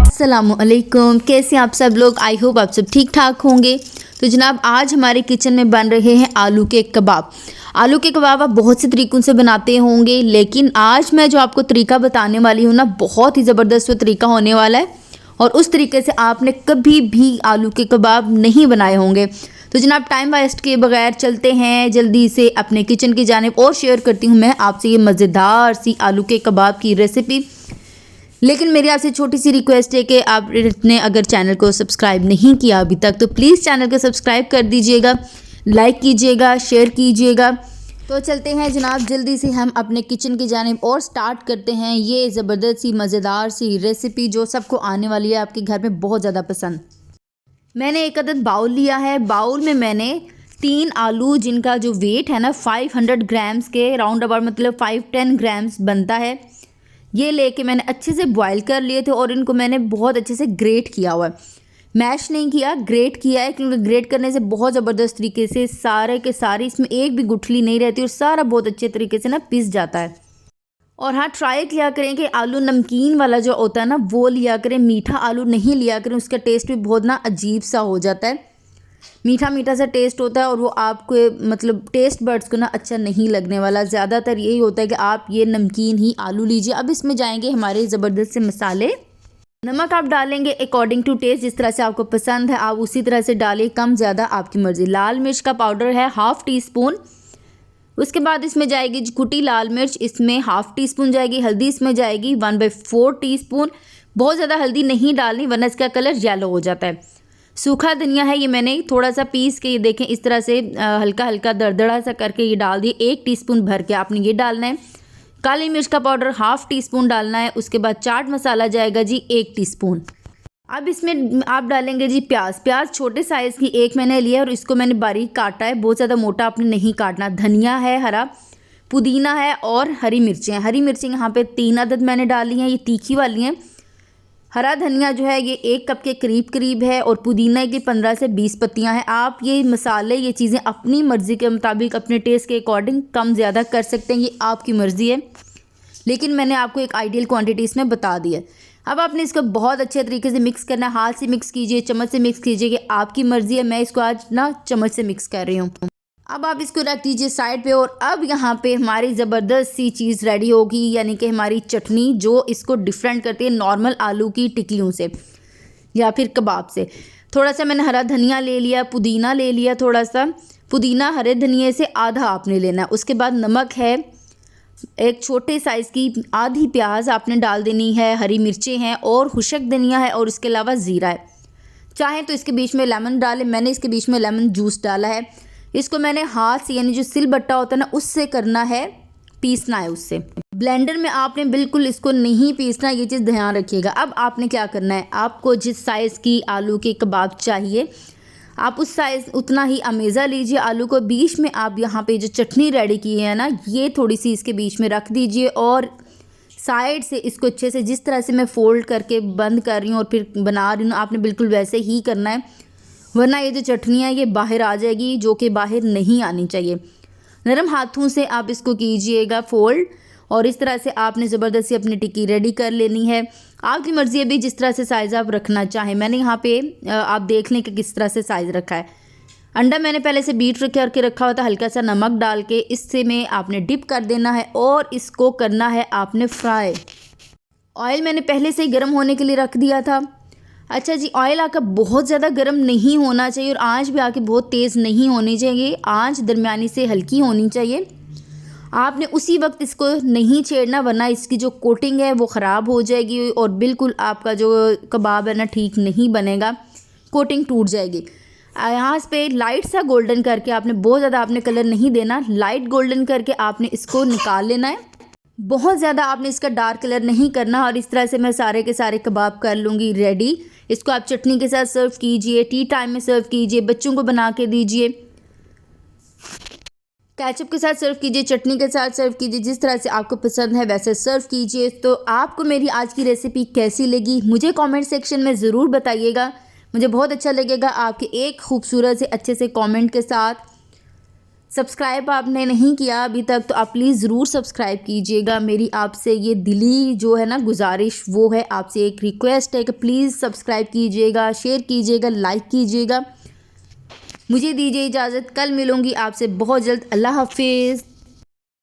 अस्सलामुअलैकुम, कैसे आप सब लोग। आई होप आप सब ठीक ठाक होंगे। तो जनाब आज हमारे किचन में बन रहे हैं आलू के कबाब। आलू के कबाब आप बहुत से तरीक़ों से बनाते होंगे, लेकिन आज मैं जो आपको तरीका बताने वाली हूँ ना, बहुत ही ज़बरदस्त वो तरीका होने वाला है और उस तरीके से आपने कभी भी आलू के कबाब नहीं बनाए होंगे। तो जनाब टाइम वेस्ट किए बगैर चलते हैं जल्दी से अपने किचन की जानिब और शेयर करती हूँ मैं आपसे ये मज़ेदार सी आलू के कबाब की रेसिपी। लेकिन मेरी आपसे छोटी सी रिक्वेस्ट है कि आपने अगर चैनल को सब्सक्राइब नहीं किया अभी तक तो प्लीज़ चैनल को सब्सक्राइब कर दीजिएगा, लाइक कीजिएगा, शेयर कीजिएगा। तो चलते हैं जनाब जल्दी से हम अपने किचन की जानिब और स्टार्ट करते हैं ये ज़बरदस्त सी मज़ेदार सी रेसिपी जो सबको आने वाली है आपके घर में बहुत ज़्यादा पसंद। मैंने एक अदद बाउल लिया है। बाउल में मैंने 3 आलू जिनका जो वेट है ना 500 ग्राम्स के राउंड अबाउट, मतलब 5-10 ग्राम्स बनता है, ये लेके मैंने अच्छे से बॉईल कर लिए थे और इनको मैंने बहुत अच्छे से ग्रेट किया हुआ है। मैश नहीं किया, ग्रेट किया है, क्योंकि ग्रेट करने से बहुत ज़बरदस्त तरीके से सारे के सारे इसमें एक भी गुठली नहीं रहती और सारा बहुत अच्छे तरीके से ना पिस जाता है। और हाँ, ट्राई किया करें कि आलू नमकीन वाला जो होता है ना वो लिया करें, मीठा आलू नहीं लिया करें, उसका टेस्ट भी बहुत ना अजीब सा हो जाता है। मीठा मीठा सा टेस्ट होता है और वो आपको मतलब टेस्ट बर्ड्स को ना अच्छा नहीं लगने वाला। ज़्यादातर यही होता है कि आप ये नमकीन ही आलू लीजिए। अब इसमें जाएंगे हमारे ज़बरदस्त से मसाले। नमक आप डालेंगे अकॉर्डिंग टू टेस्ट, जिस तरह से आपको पसंद है आप उसी तरह से डालिए, कम ज़्यादा आपकी मर्ज़ी। लाल मिर्च का पाउडर है 1/2 टीस्पून। उसके बाद इसमें जाएगी कुटी लाल मिर्च, इसमें 1/2 टीस्पून जाएगी। हल्दी इसमें जाएगी 1/4 टीस्पून। बहुत ज़्यादा हल्दी नहीं डालनी वरना इसका कलर येलो हो जाता है। सूखा धनिया है, ये मैंने थोड़ा सा पीस के, ये देखें इस तरह से हल्का हल्का दरदड़ा सा करके ये डाल दिए। 1 टीस्पून भर के आपने ये डालना है। काली मिर्च का पाउडर 1/2 टीस्पून डालना है। उसके बाद चाट मसाला जाएगा जी 1 टीस्पून। अब इसमें आप डालेंगे जी प्याज छोटे साइज़ की एक मैंने लिया और इसको मैंने बारीक काटा है, बहुत ज़्यादा मोटा आपने नहीं काटना। धनिया है हरा, पुदीना है और हरी मिर्चें हैं। हरी मिर्चें यहाँ पे 3 अदद मैंने डाली हैं, ये तीखी वाली हैं। हरा धनिया जो है ये 1 कप के करीब है और पुदीना की 15 से 20 पत्तियां हैं। आप ये मसाले ये चीज़ें अपनी मर्ज़ी के मुताबिक अपने टेस्ट के अकॉर्डिंग कम ज़्यादा कर सकते हैं, ये आपकी मर्ज़ी है, लेकिन मैंने आपको एक आइडियल क्वांटिटी इसमें बता दी है। अब आपने इसको बहुत अच्छे तरीके से मिक्स करना है। हाथ से मिक्स कीजिए, चम्मच से मिक्स कीजिए, कि आपकी मर्ज़ी है। मैं इसको आज ना चम्मच से मिक्स कर रही हूँ। अब आप इसको रख दीजिए साइड पे और अब यहाँ पे हमारी ज़बरदस्त सी चीज़ रेडी होगी, यानी कि हमारी चटनी जो इसको डिफरेंट करती है नॉर्मल आलू की टिक्लियों से या फिर कबाब से। थोड़ा सा मैंने हरा धनिया ले लिया, पुदीना ले लिया, थोड़ा सा पुदीना हरे धनिए से आधा आपने लेना है। उसके बाद नमक है, एक छोटे साइज़ की आधी प्याज आपने डाल देनी है, हरी मिर्चें हैं और खुशक धनिया है और इसके अलावा ज़ीरा है। चाहें तो इसके बीच में लेमन डालें, मैंने इसके बीच में लेमन जूस डाला है। इसको मैंने हाथ से यानी जो सिलबट्टा होता है ना उससे करना है, पीसना है उससे। ब्लेंडर में आपने बिल्कुल इसको नहीं पीसना, ये चीज़ ध्यान रखिएगा। अब आपने क्या करना है, आपको जिस साइज़ की आलू के कबाब चाहिए आप उस साइज़ उतना ही अमेज़ा लीजिए आलू को। बीच में आप यहाँ पे जो चटनी रेडी की है ना ये थोड़ी सी इसके बीच में रख दीजिए और साइड से इसको अच्छे से, जिस तरह से मैं फ़ोल्ड करके बंद कर रही हूँ और फिर बना रही हूँ, आपने बिल्कुल वैसे ही करना है, वरना ये जो चटनी है ये बाहर आ जाएगी, जो कि बाहर नहीं आनी चाहिए। नरम हाथों से आप इसको कीजिएगा फोल्ड और इस तरह से आपने ज़बरदस्ती अपनी टिक्की रेडी कर लेनी है। आपकी मर्ज़ी है भी जिस तरह से साइज़ आप रखना चाहें। मैंने यहाँ पे आप देख लें कि किस तरह से साइज़ रखा है। अंडा मैंने पहले से बीट करके रखा हुआ था, हल्का सा नमक डाल के इससे में आपने डिप कर देना है और इसको करना है आपने फ्राई। ऑयल मैंने पहले से ही गर्म होने के लिए रख दिया था। अच्छा जी, ऑयल आपका बहुत ज़्यादा गर्म नहीं होना चाहिए और आंच भी आपकी बहुत तेज़ नहीं होनी चाहिए, आंच दरमियानी से हल्की होनी चाहिए। आपने उसी वक्त इसको नहीं छेड़ना वरना इसकी जो कोटिंग है वो ख़राब हो जाएगी और बिल्कुल आपका जो कबाब है ना ठीक नहीं बनेगा, कोटिंग टूट जाएगी। यहाँ पे लाइट सा गोल्डन करके आपने, बहुत ज़्यादा आपने कलर नहीं देना, लाइट गोल्डन करके आपने इसको निकाल लेना है। बहुत ज़्यादा आपने इसका डार्क कलर नहीं करना। और इस तरह से मैं सारे के सारे कबाब कर लूँगी रेडी। इसको आप चटनी के साथ सर्व कीजिए, टी टाइम में सर्व कीजिए, बच्चों को बना के दीजिए, केचप के साथ सर्व कीजिए, चटनी के साथ सर्व कीजिए, जिस तरह से आपको पसंद है वैसे सर्व कीजिए। तो आपको मेरी आज की रेसिपी कैसी लगी मुझे कमेंट सेक्शन में ज़रूर बताइएगा, मुझे बहुत अच्छा लगेगा आपके एक खूबसूरत से अच्छे से कमेंट के साथ। सब्सक्राइब आपने नहीं किया अभी तक तो आप प्लीज़ ज़रूर सब्सक्राइब कीजिएगा। मेरी आपसे ये दिली जो है ना गुजारिश वो है, आपसे एक रिक्वेस्ट है कि प्लीज़ सब्सक्राइब कीजिएगा, शेयर कीजिएगा, लाइक कीजिएगा। मुझे दीजिए इजाज़त, कल मिलूँगी आपसे बहुत जल्द। अल्लाह हाफिज़।